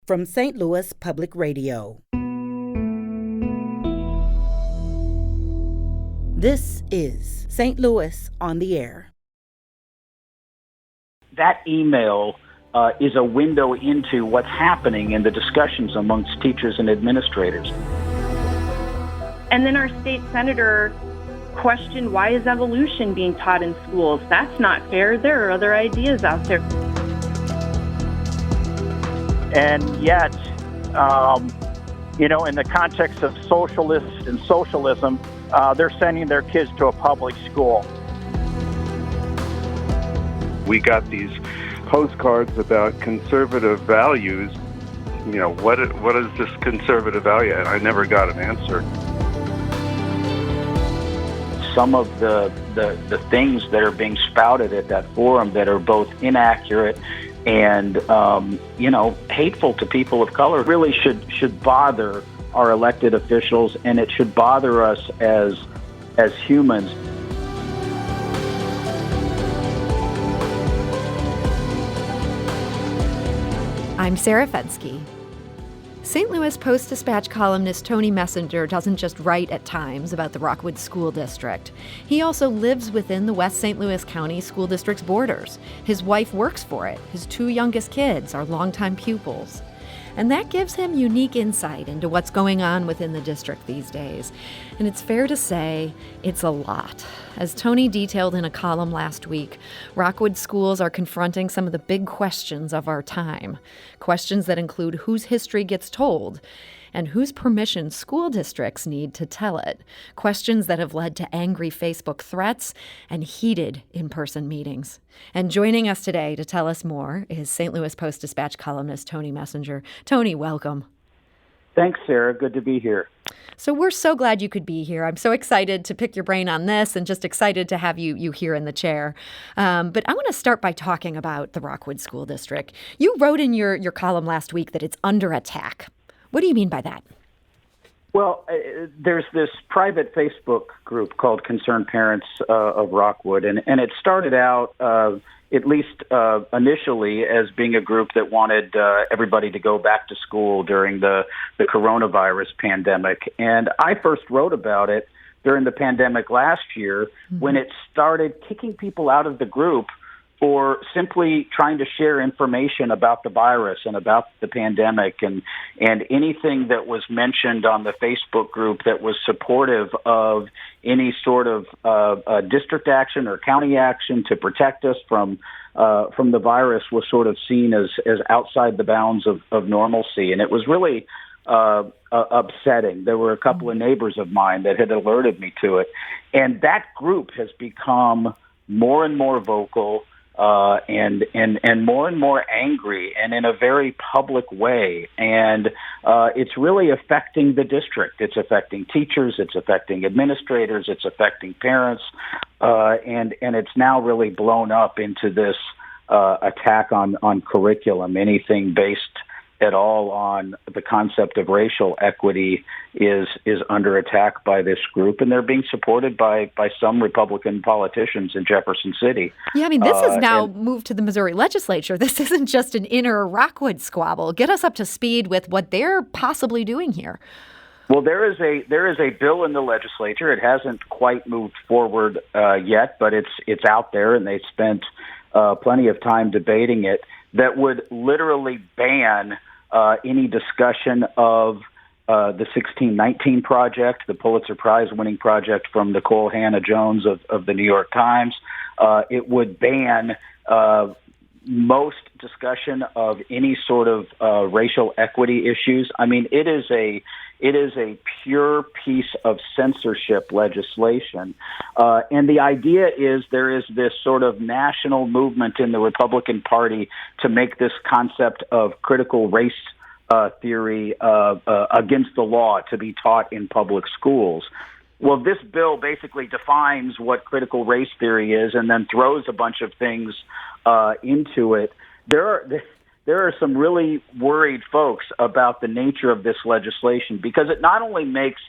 from St. Louis Public Radio. This is St. Louis on the Air. That email is a window into what's happening in the discussions amongst teachers and administrators. And then our state senator questioned, why is evolution being taught in schools? That's not fair. There are other ideas out there. And yet, in the context of socialists and socialism, they're sending their kids to a public school. We got these postcards about conservative values. What is this conservative value? And I never got an answer. Some of the things that are being spouted at that forum that are both inaccurate and hateful to people of color really should bother our elected officials, and it should bother us as humans. I'm Sarah Fensky. St. Louis Post-Dispatch columnist Tony Messenger doesn't just write at times about the Rockwood School District. He also lives within the West St. Louis County School District's borders. His wife works for it. His two youngest kids are longtime pupils. And that gives him unique insight into what's going on within the district these days. And it's fair to say it's a lot. As Tony detailed in a column last week, Rockwood schools are confronting some of the big questions of our time. Questions that include whose history gets told and whose permission school districts need to tell it. Questions that have led to angry Facebook threats and heated in-person meetings. And joining us today to tell us more is St. Louis Post-Dispatch columnist Tony Messenger. Tony, welcome. Thanks, Sarah. Good to be here. So we're so glad you could be here. I'm so excited to pick your brain on this and just excited to have you here in the chair. But I want to start by talking about the Rockwood School District. You wrote in your column last week that it's under attack. What do you mean by that? Well, there's this private Facebook group called Concerned Parents of Rockwood, and it started out, at least initially, as being a group that wanted everybody to go back to school during the coronavirus pandemic. And I first wrote about it during the pandemic last year when it started kicking people out of the group for simply trying to share information about the virus and about the pandemic, and anything that was mentioned on the Facebook group that was supportive of any sort of district action or county action to protect us from the virus was sort of seen as outside the bounds of normalcy. And it was really upsetting. There were a couple of neighbors of mine that had alerted me to it. And that group has become more and more vocal, and more angry, and in a very public way. And it's really affecting the district. It's affecting teachers. It's affecting administrators. It's affecting parents. And it's now really blown up into this attack on curriculum. Anything based at all on the concept of racial equity is under attack by this group, and they're being supported by some Republican politicians in Jefferson City. Yeah, I mean, this has now moved to the Missouri legislature. This isn't just an inner Rockwood squabble. Get us up to speed with what they're possibly doing here. Well, there is a bill in the legislature. It hasn't quite moved forward yet, but it's out there, and they spent plenty of time debating it, that would literally ban any discussion of the 1619 Project, the Pulitzer Prize-winning project from Nicole Hannah-Jones of the New York Times. It would ban most discussion of any sort of racial equity issues. I mean, it is a pure piece of censorship legislation. And the idea is there is this sort of national movement in the Republican Party to make this concept of critical race theory against the law to be taught in public schools. Well, this bill basically defines what critical race theory is and then throws a bunch of things into it. There are some really worried folks about the nature of this legislation, because it not only makes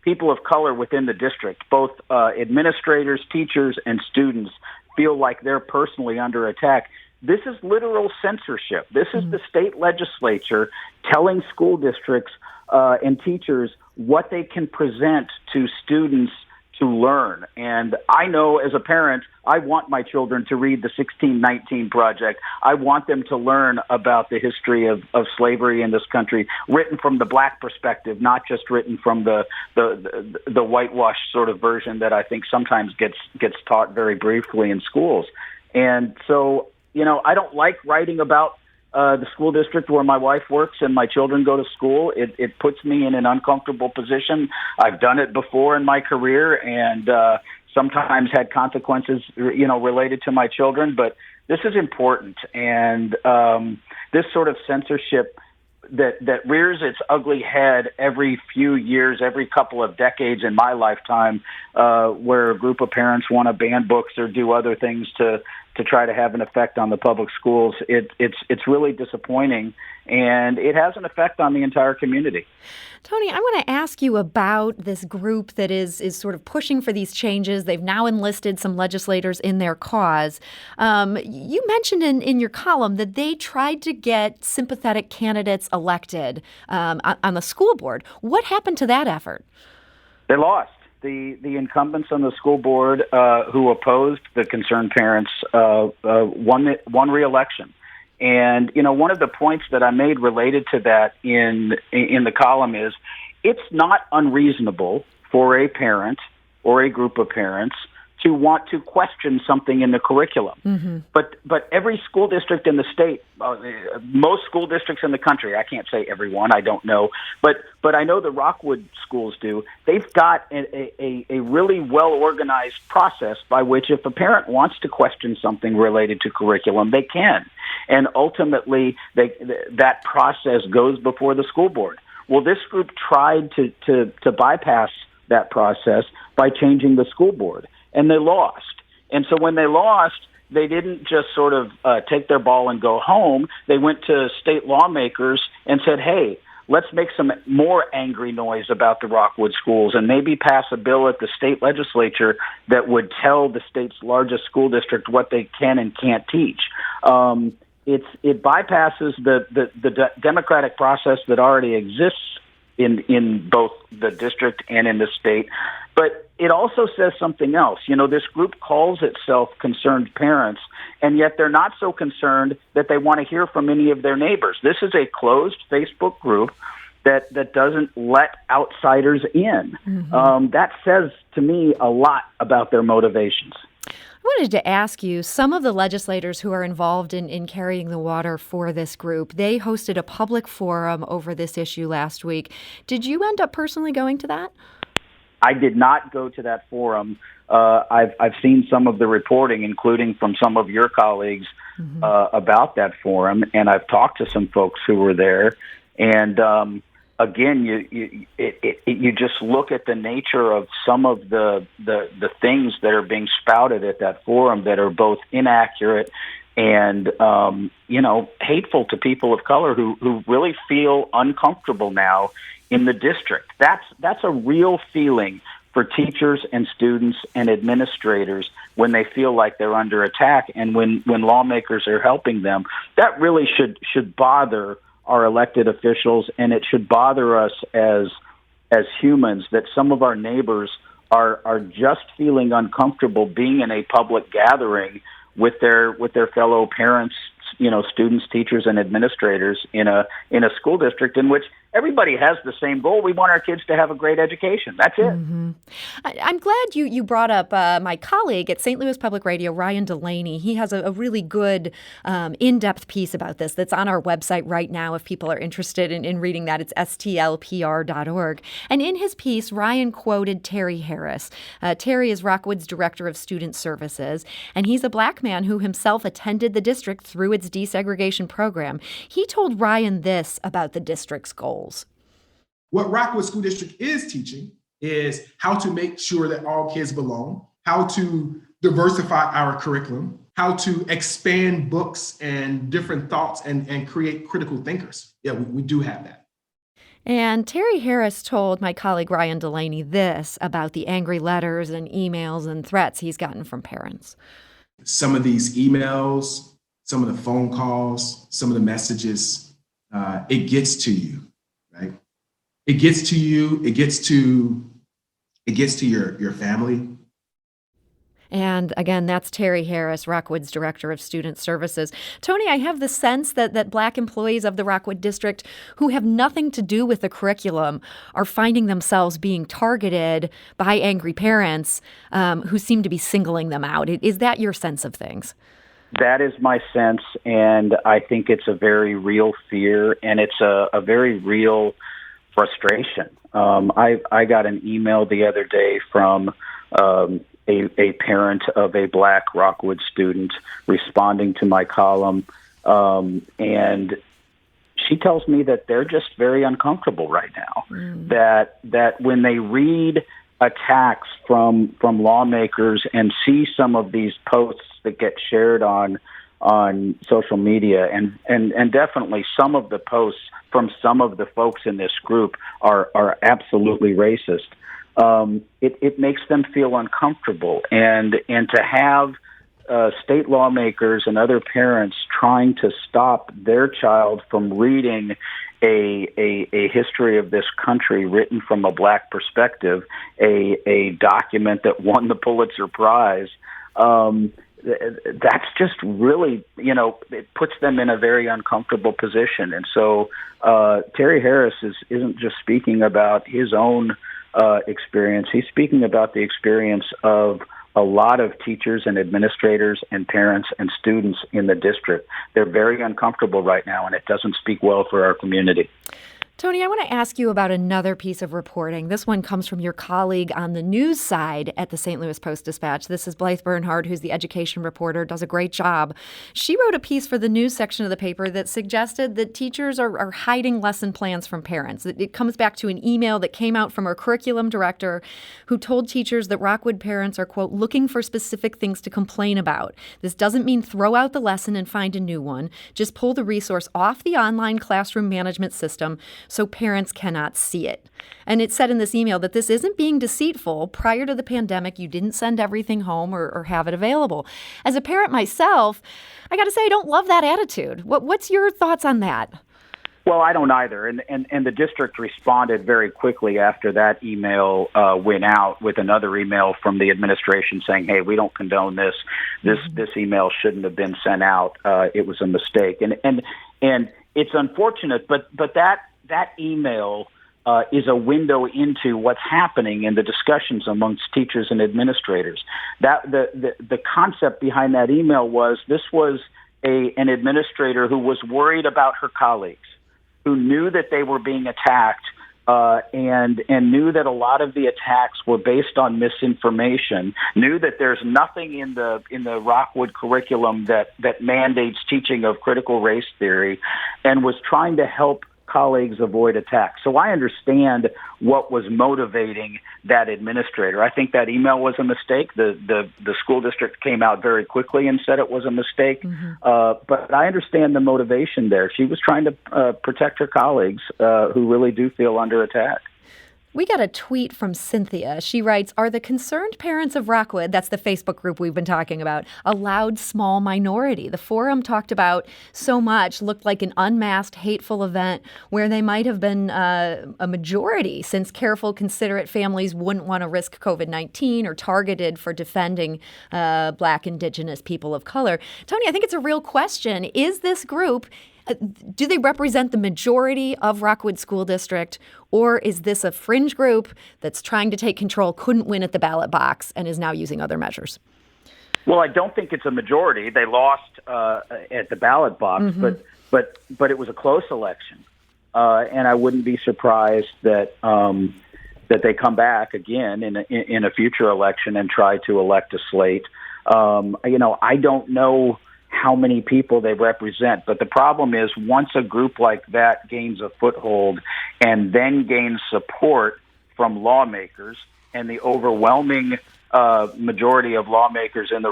people of color within the district, both administrators, teachers, and students, feel like they're personally under attack. This is literal censorship. This is the state legislature telling school districts and teachers what they can present to students to learn. And I know as a parent, I want my children to read the 1619 Project. I want them to learn about the history of slavery in this country, written from the black perspective, not just written from the whitewashed sort of version that I think sometimes gets taught very briefly in schools. And so, I don't like writing about the school district where my wife works and my children go to school. It puts me in an uncomfortable position. I've done it before in my career and sometimes had consequences, related to my children. But this is important. And this sort of censorship that rears its ugly head every few years, every couple of decades in my lifetime, where a group of parents want to ban books or do other things to try to have an effect on the public schools. It's really disappointing, and it has an effect on the entire community. Tony, I want to ask you about this group that is sort of pushing for these changes. They've now enlisted some legislators in their cause. You mentioned in your column that they tried to get sympathetic candidates elected on the school board. What happened to that effort? They lost. The incumbents on the school board who opposed the concerned parents won re-election. And, one of the points that I made related to that in the column is it's not unreasonable for a parent or a group of parents to want to question something in the curriculum. Mm-hmm. But every school district in the state, most school districts in the country, I can't say every one, I don't know, but I know the Rockwood schools do. They've got a really well-organized process by which if a parent wants to question something related to curriculum, they can. And ultimately, that process goes before the school board. Well, this group tried to bypass that process by changing the school board. And they lost. And so when they lost, they didn't just sort of take their ball and go home. They went to state lawmakers and said, hey, let's make some more angry noise about the Rockwood schools and maybe pass a bill at the state legislature that would tell the state's largest school district what they can and can't teach. It bypasses the democratic process that already exists in both the district and in the state. But it also says something else. This group calls itself Concerned Parents, and yet they're not so concerned that they want to hear from any of their neighbors. This is a closed Facebook group that doesn't let outsiders in. Mm-hmm. That says to me a lot about their motivations. I wanted to ask you, some of the legislators who are involved in carrying the water for this group, they hosted a public forum over this issue last week. Did you end up personally going to that? I did not go to that forum. I've seen some of the reporting, including from some of your colleagues, about that forum, and I've talked to some folks who were there. And again, you just look at the nature of some of the things that are being spouted at that forum that are both inaccurate and hateful to people of color who really feel uncomfortable now in the district. That's a real feeling for teachers and students and administrators when they feel like they're under attack and when lawmakers are helping them. That really should bother our elected officials, and it should bother us as humans that some of our neighbors are just feeling uncomfortable being in a public gathering with their fellow parents, students, teachers, and administrators in a school district in which everybody has the same goal. We want our kids to have a great education. That's it. Mm-hmm. I'm glad you brought up my colleague at St. Louis Public Radio, Ryan Delaney. He has a really good in-depth piece about this that's on our website right now if people are interested in reading that. It's stlpr.org. And in his piece, Ryan quoted Terry Harris. Terry is Rockwood's Director of Student Services, and he's a black man who himself attended the district through its desegregation program. He told Ryan this about the district's goals. What Rockwood School District is teaching is how to make sure that all kids belong, how to diversify our curriculum, how to expand books and different thoughts and create critical thinkers. Yeah, we do have that. And Terry Harris told my colleague Ryan Delaney this about the angry letters and emails and threats he's gotten from parents. Some of these emails, some of the phone calls, some of the messages, it gets to you, right? It gets to you. It gets to your family. And again, that's Terry Harris, Rockwood's Director of Student Services. Tony, I have the sense that Black employees of the Rockwood District who have nothing to do with the curriculum are finding themselves being targeted by angry parents who seem to be singling them out. Is that your sense of things? That is my sense, and I think it's a very real fear, and it's a very real frustration. I got an email the other day from a parent of a Black Rockwood student responding to my column, and she tells me that they're just very uncomfortable right now. That when they read attacks from lawmakers and see some of these posts that get shared on social media, and definitely some of the posts from some of the folks in this group are absolutely racist. It makes them feel uncomfortable, and to have state lawmakers and other parents trying to stop their child from reading a history of this country written from a Black perspective, a document that won the Pulitzer Prize. That's just really, it puts them in a very uncomfortable position. And so Terry Harris isn't just speaking about his own experience. He's speaking about the experience of a lot of teachers and administrators and parents and students in the district. They're very uncomfortable right now, and it doesn't speak well for our community. Tony, I want to ask you about another piece of reporting. This one comes from your colleague on the news side at the St. Louis Post-Dispatch. This is Blythe Bernhard, who's the education reporter, does a great job. She wrote a piece for the news section of the paper that suggested that teachers are hiding lesson plans from parents. It comes back to an email that came out from our curriculum director who told teachers that Rockwood parents are, quote, looking for specific things to complain about. This doesn't mean throw out the lesson and find a new one. Just pull the resource off the online classroom management system so parents cannot see it. And it said in this email that this isn't being deceitful. Prior to the pandemic, you didn't send everything home or have it available. As a parent myself, I got to say I don't love that attitude. What's your thoughts on that? Well, I don't either. And the district responded very quickly after that email went out with another email from the administration saying, hey, we don't condone this. This email shouldn't have been sent out. It was a mistake. And it's unfortunate, but that email is a window into what's happening in the discussions amongst teachers and administrators. That the concept behind that email was this was an administrator who was worried about her colleagues, who knew that they were being attacked, and knew that a lot of the attacks were based on misinformation, knew that there's nothing in the Rockwood curriculum that mandates teaching of critical race theory, and was trying to help colleagues avoid attacks. So I understand what was motivating that administrator. I think that email was a mistake. The school district came out very quickly and said it was a mistake. But I understand the motivation there. She was trying to protect her colleagues who really do feel under attack. We got a tweet from Cynthia. She writes, are the concerned parents of Rockwood, that's the Facebook group we've been talking about, a loud, small minority? The forum talked about so much looked like an unmasked, hateful event where they might have been a majority, since careful, considerate families wouldn't want to risk COVID-19 or targeted for defending Black, Indigenous people of color. Tony, I think it's a real question. Is this group, do they represent the majority of Rockwood School District, or is this a fringe group that's trying to take control, couldn't win at the ballot box, and is now using other measures? Well, I don't think it's a majority. They lost at the ballot box, but it was a close election, and I wouldn't be surprised that they come back again in a future election and try to elect a slate. I don't know how many people they represent. But the problem is once a group like that gains a foothold and then gains support from lawmakers, and the overwhelming majority of lawmakers in the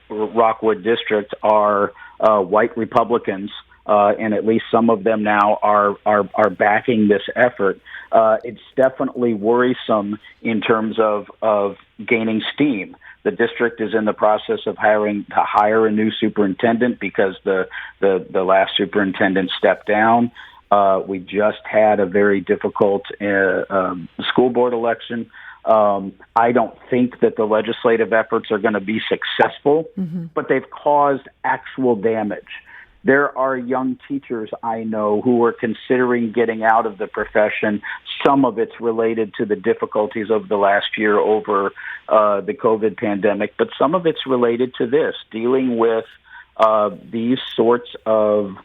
Rockwood district are white Republicans, and at least some of them now are backing this effort, it's definitely worrisome in terms of gaining steam. The district is in the process of hiring to hire a new superintendent because the last superintendent stepped down. We just had a very difficult school board election. I don't think that the legislative efforts are going to be successful, but they've caused actual damage. There are young teachers I know who are considering getting out of the profession. Some of it's related to the difficulties of the last year over the COVID pandemic, but some of it's related to this, dealing with these sorts of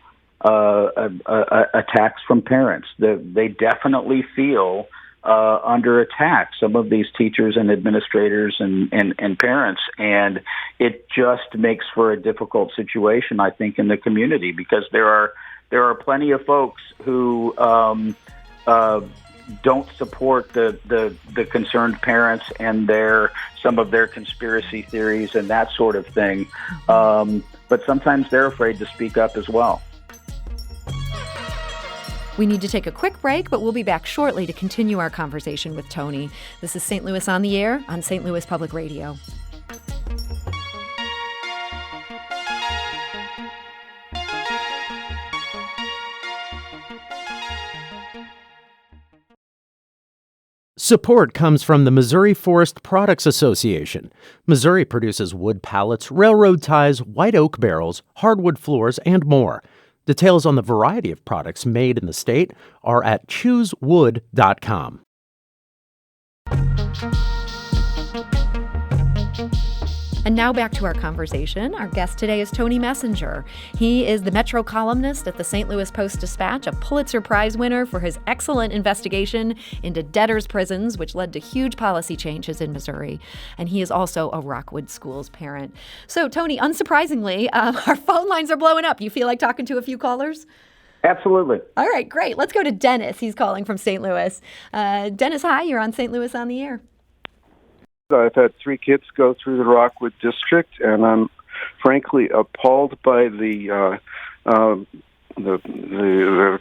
attacks from parents. They definitely feel under attack, some of these teachers and administrators and parents, and it just makes for a difficult situation, I think, in the community, because there are plenty of folks who don't support the concerned parents and some of their conspiracy theories and that sort of thing, but sometimes they're afraid to speak up as well. We need to take a quick break, but we'll be back shortly to continue our conversation with Tony. This is St. Louis on the Air on St. Louis Public Radio. Support comes from the Missouri Forest Products Association. Missouri produces wood pallets, railroad ties, white oak barrels, hardwood floors, and more. Details on the variety of products made in the state are at choosewood.com. And now back to our conversation. Our guest today is Tony Messenger. He is the Metro columnist at the St. Louis Post-Dispatch, a Pulitzer Prize winner for his excellent investigation into debtors' prisons, which led to huge policy changes in Missouri. And he is also a Rockwood Schools parent. So, Tony, unsurprisingly, our phone lines are blowing up. You feel like talking to a few callers? Absolutely. All right, great. Let's go to Dennis. He's calling from St. Louis. Dennis, hi. You're on St. Louis on the Air. I've had 3 kids go through the Rockwood District, and I'm frankly appalled by the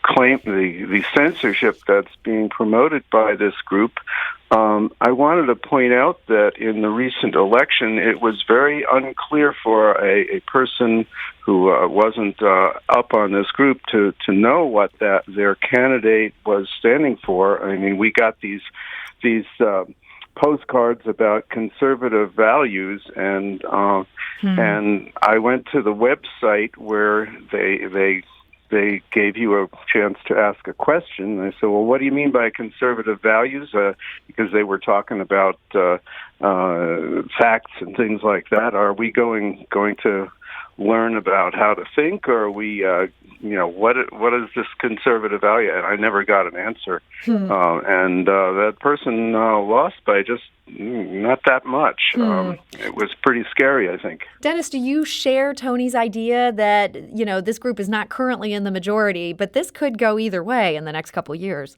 claim, the censorship that's being promoted by this group. I wanted to point out that in the recent election, it was very unclear for a person who wasn't up on this group to know what their candidate was standing for. I mean, we got these postcards about conservative values, and I went to the website where they gave you a chance to ask a question. And I said, well, what do you mean by conservative values? Because they were talking about facts and things like that. Are we going to learn about how to think, or are we, what is this conservative value? And I never got an answer. And that person lost by just not that much. It was pretty scary, I think. Dennis, do you share Tony's idea that, this group is not currently in the majority, but this could go either way in the next couple of years?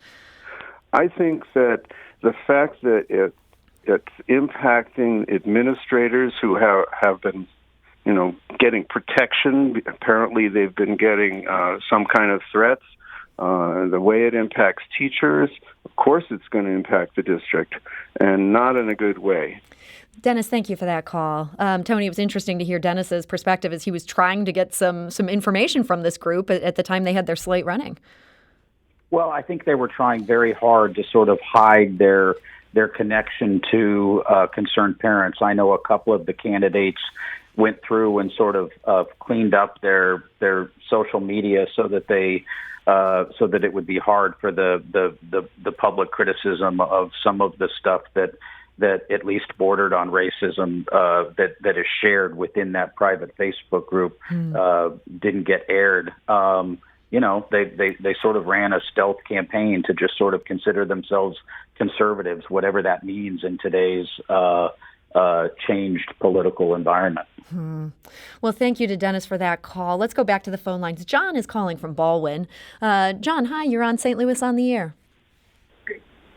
I think that the fact that it's impacting administrators who have been getting protection. Apparently, they've been getting some kind of threats. The way it impacts teachers, of course, it's going to impact the district, and not in a good way. Dennis, thank you for that call. Tony, it was interesting to hear Dennis's perspective as he was trying to get some information from this group at the time they had their slate running. Well, I think they were trying very hard to sort of hide their connection to concerned parents. I know a couple of the candidates went through and sort of cleaned up their social media so that it would be hard for the public criticism of some of the stuff that at least bordered on racism that is shared within that private Facebook group didn't get aired. They sort of ran a stealth campaign to just sort of consider themselves conservatives, whatever that means in today's changed political environment. Well, thank you to Dennis for that call. Let's go back to the phone lines. John is calling from Baldwin. John, hi, you're on St. Louis on the Air.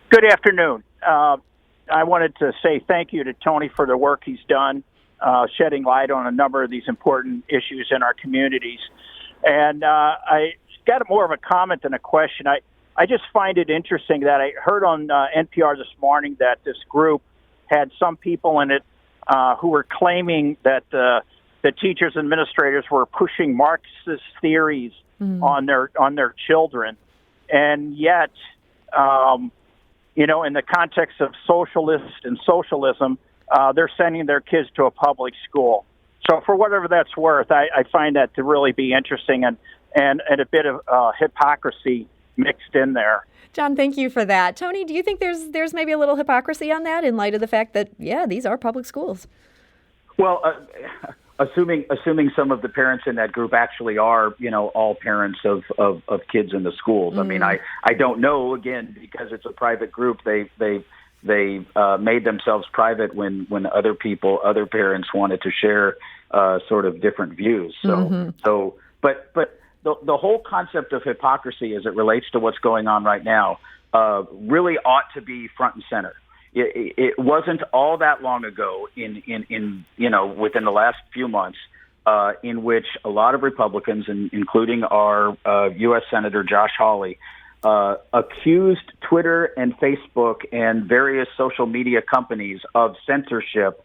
Good afternoon. I wanted to say thank you to Tony for the work he's done, shedding light on a number of these important issues in our communities. And I got more of a comment than a question. I just find it interesting that I heard on NPR this morning that this group had some people in it who were claiming that the teachers and administrators were pushing Marxist theories on their children, and yet, in the context of socialist and socialism, they're sending their kids to a public school. So, for whatever that's worth, I find that to really be interesting and a bit of hypocrisy mixed in there. John, thank you for that. Tony, do you think there's maybe a little hypocrisy on that in light of the fact that, these are public schools? Well, assuming some of the parents in that group actually are, all parents of kids in the schools. I mean, I don't know, again, because it's a private group. They made themselves private when other parents wanted to share sort of different views. But the whole concept of hypocrisy as it relates to what's going on right now really ought to be front and center. It wasn't all that long ago in within the last few months in which a lot of Republicans, including our U.S. Senator Josh Hawley, accused Twitter and Facebook and various social media companies of censorship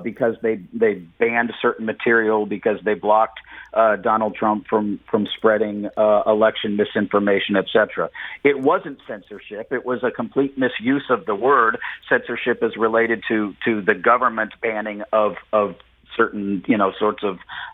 because they banned certain material, because they blocked Donald Trump from spreading election misinformation, etc. It wasn't censorship. It was a complete misuse of the word. Censorship is related to the government banning of certain, sorts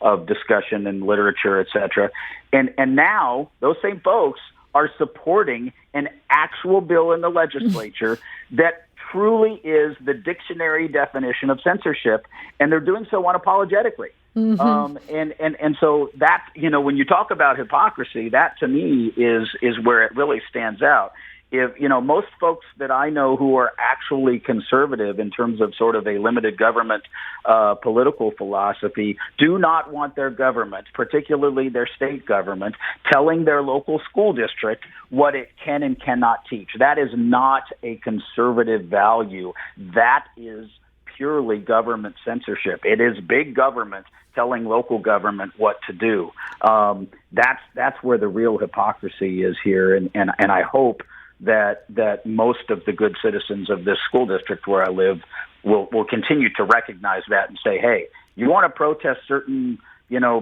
of discussion and literature, etc. And now those same folks are supporting an actual bill in the legislature that truly is the dictionary definition of censorship, and they're doing so unapologetically. And so that, when you talk about hypocrisy, that to me is where it really stands out. If, most folks that I know who are actually conservative in terms of sort of a limited government political philosophy do not want their government, particularly their state government, telling their local school district what it can and cannot teach. That is not a conservative value. That is purely government censorship. It is big government telling local government what to do. That's where the real hypocrisy is here, and I hope that most of the good citizens of this school district where I live will continue to recognize that and say, hey, you want to protest certain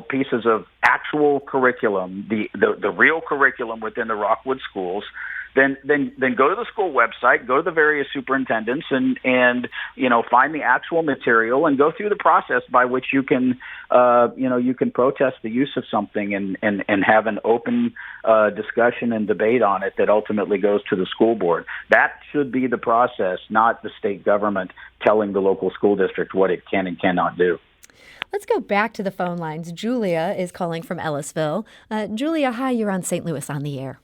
pieces of actual curriculum, the real curriculum within the Rockwood schools, then go to the school website, go to the various superintendents and find the actual material and go through the process by which you can protest the use of something and have an open discussion and debate on it that ultimately goes to the school board. That should be the process, not the state government telling the local school district what it can and cannot do. Let's go back to the phone lines. Julia is calling from Ellisville. Julia, hi, you're on St. Louis on the air.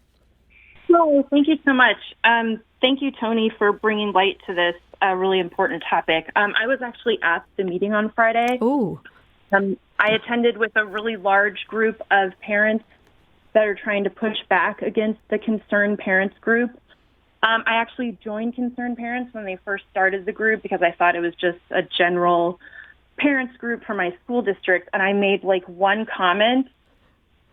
Oh, thank you so much. Thank you, Tony, for bringing light to this really important topic. I was actually at the meeting on Friday. Ooh. I attended with a really large group of parents that are trying to push back against the Concerned Parents group. I actually joined Concerned Parents when they first started the group because I thought it was just a general parents group for my school district, and I made one comment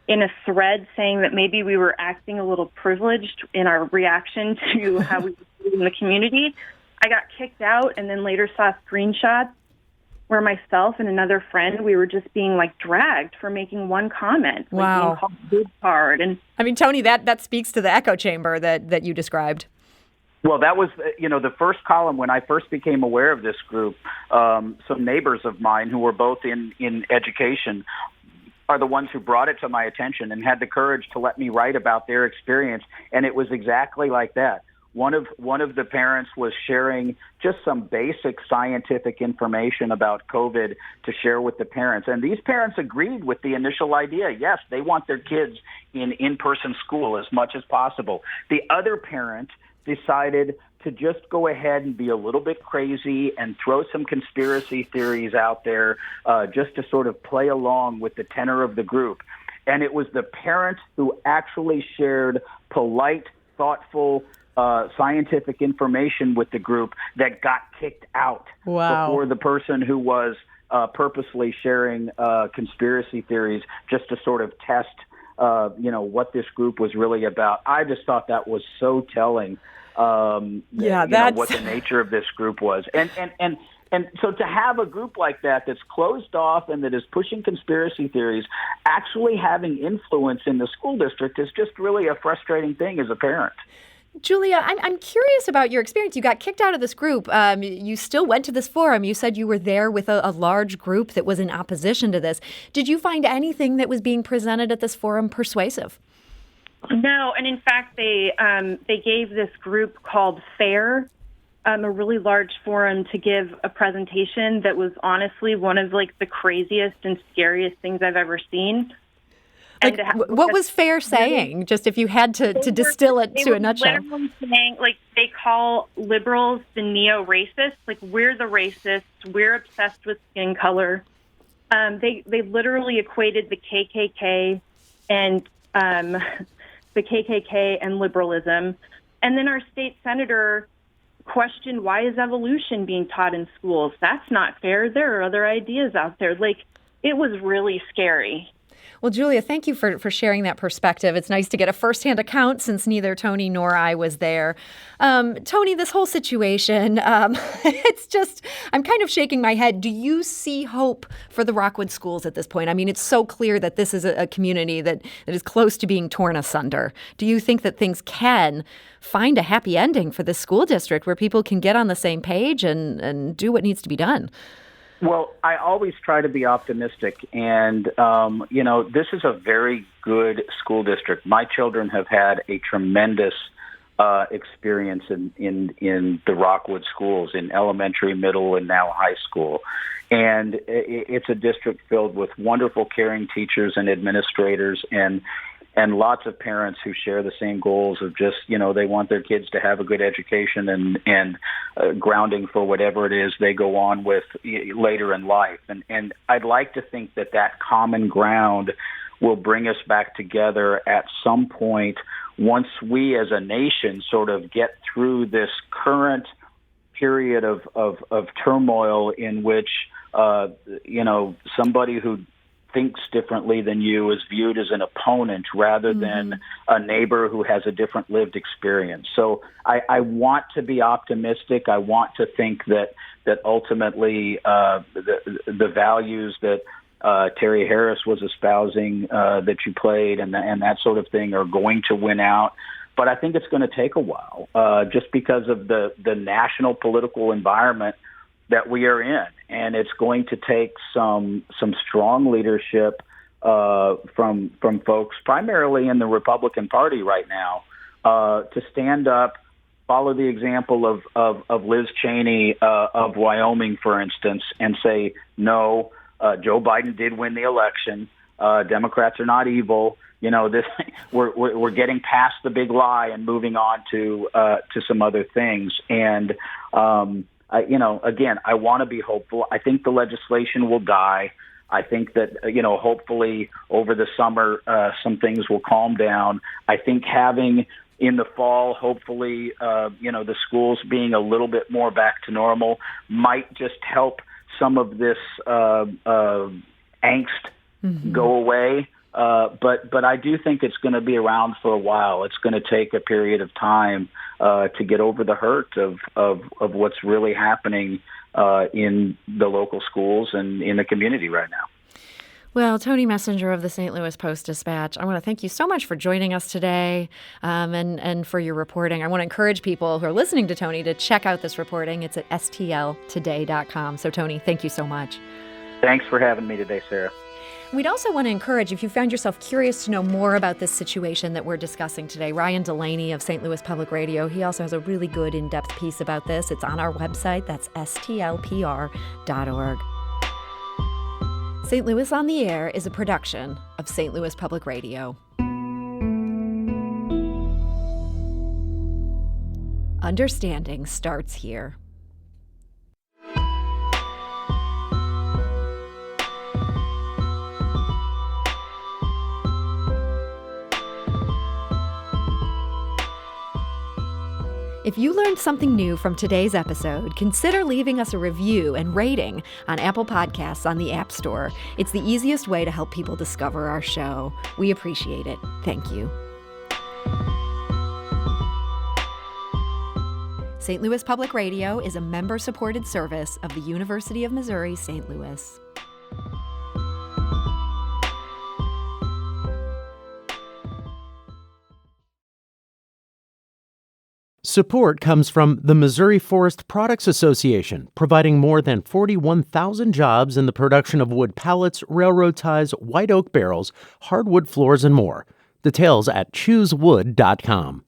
in a thread saying that maybe we were acting a little privileged in our reaction to how we were in the community. I got kicked out and then later saw screenshots where myself and another friend, we were just being dragged for making one comment. Wow. Being called good card. And I mean, Tony, that speaks to the echo chamber that you described. Well, that was, the first column when I first became aware of this group. Some neighbors of mine who were both in education are the ones who brought it to my attention and had the courage to let me write about their experience. And it was exactly like that. One of the parents was sharing just some basic scientific information about COVID to share with the parents. And these parents agreed with the initial idea. Yes, they want their kids in-person school as much as possible. The other parent decided to just go ahead and be a little bit crazy and throw some conspiracy theories out there just to sort of play along with the tenor of the group. And it was the parent who actually shared polite, thoughtful, scientific information with the group that got kicked out. Wow. Before the person who was purposely sharing conspiracy theories just to sort of test what this group was really about. I just thought that was so telling. What the nature of this group was, and And so to have a group like that that's closed off and that is pushing conspiracy theories, actually having influence in the school district is just really a frustrating thing as a parent. Julia, I'm curious about your experience. You got kicked out of this group. You still went to this forum. You said you were there with a large group that was in opposition to this. Did you find anything that was being presented at this forum persuasive? No, and in fact, they gave this group called FAIR a really large forum to give a presentation that was honestly one of like the craziest and scariest things I've ever seen. Like, what was FAIR saying? Just if you had to distill it to a nutshell. They were literally saying, like, they call liberals the neo-racists. Like, we're the racists. We're obsessed with skin color. They literally equated the KKK and liberalism. And then our state senator questioned, why is evolution being taught in schools? That's not fair. There are other ideas out there. Like, it was really scary. Well, Julia, thank you for sharing that perspective. It's nice to get a firsthand account since neither Tony nor I was there. Tony, this whole situation, it's just, I'm kind of shaking my head. Do you see hope for the Rockwood schools at this point? I mean, it's so clear that this is a community that is close to being torn asunder. Do you think that things can find a happy ending for this school district where people can get on the same page and do what needs to be done? Well, I always try to be optimistic, and, this is a very good school district. My children have had a tremendous experience in the Rockwood schools, in elementary, middle, and now high school. And it's a district filled with wonderful, caring teachers and administrators and lots of parents who share the same goals of just, they want their kids to have a good education and grounding for whatever it is they go on with later in life. And I'd like to think that common ground will bring us back together at some point once we as a nation sort of get through this current period of turmoil in which, somebody who thinks differently than you is viewed as an opponent rather than a neighbor who has a different lived experience. So I want to be optimistic. I want to think that ultimately the values that Terry Harris was espousing that you played and that sort of thing are going to win out. But I think it's going to take a while just because of the national political environment that we are in, and it's going to take some strong leadership from folks, primarily in the Republican Party right now, to stand up, follow the example of Liz Cheney of Wyoming, for instance, and say, no, Joe Biden did win the election. Democrats are not evil. We're getting past the big lie and moving on to some other things. And again, I want to be hopeful. I think the legislation will die. I think that, hopefully over the summer, some things will calm down. I think having in the fall, hopefully, the schools being a little bit more back to normal might just help some of this angst go away. But I do think it's going to be around for a while. It's going to take a period of time to get over the hurt of what's really happening in the local schools and in the community right now. Well, Tony Messenger of the St. Louis Post-Dispatch, I want to thank you so much for joining us today and for your reporting. I want to encourage people who are listening to Tony to check out this reporting. It's at stltoday.com. So, Tony, thank you so much. Thanks for having me today, Sarah. We'd also want to encourage, if you found yourself curious to know more about this situation that we're discussing today, Ryan Delaney of St. Louis Public Radio, he also has a really good in-depth piece about this. It's on our website. That's stlpr.org. St. Louis on the Air is a production of St. Louis Public Radio. Understanding starts here. If you learned something new from today's episode, consider leaving us a review and rating on Apple Podcasts on the App Store. It's the easiest way to help people discover our show. We appreciate it. Thank you. St. Louis Public Radio is a member-supported service of the University of Missouri, St. Louis. Support comes from the Missouri Forest Products Association, providing more than 41,000 jobs in the production of wood pallets, railroad ties, white oak barrels, hardwood floors, and more. Details at choosewood.com.